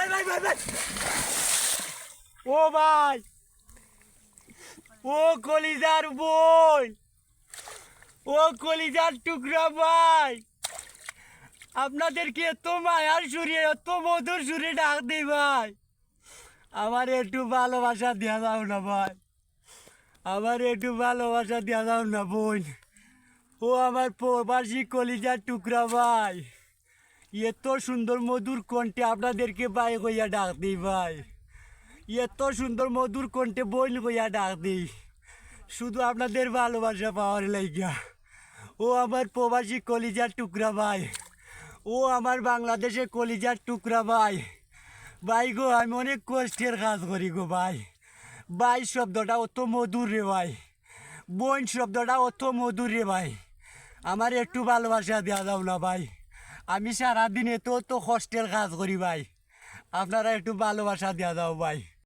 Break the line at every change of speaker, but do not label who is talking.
ভাই ও ভাই ও কলিজার বই ও কলিজার টুকরা ভাই আপনাদেরকে এত মায়ার সুরে এত মধুর সুরে ডাক দিই ভাই আমার একটু ভালোবাসা দেওয়া যাও না ভাই আমার একটু ভালোবাসা দেওয়া যাও না বোন ও আমার প্রবাসী কলিজার টুকরা ভাই এত সুন্দর মধুর কণ্ঠে আপনাদেরকে ভাই কইয়া ডাক দিই ভাই এত সুন্দর মধুর কণ্ঠে বইল কইয়া ডাক দিই শুধু আপনাদের ভালোবাসা পাওয়ার লাইগা ও আমার প্রবাসী কলিজার টুকরা ভাই ও আমার বাংলাদেশের কলিজার টুকরা ভাই ভাই গো আমি অনেক কষ্টের কাজ করি গো ভাই ভাই শব্দটা অত মধুর রে ভাই বোন শব্দটা অত মধুর রে ভাই আমার একটু ভালোবাসা দেওয়া যাও না ভাই আমি সারাদিন এত কষ্টের কাজ করি ভাই আপনারা একটু ভালোবাসা দেওয়া যাও ভাই।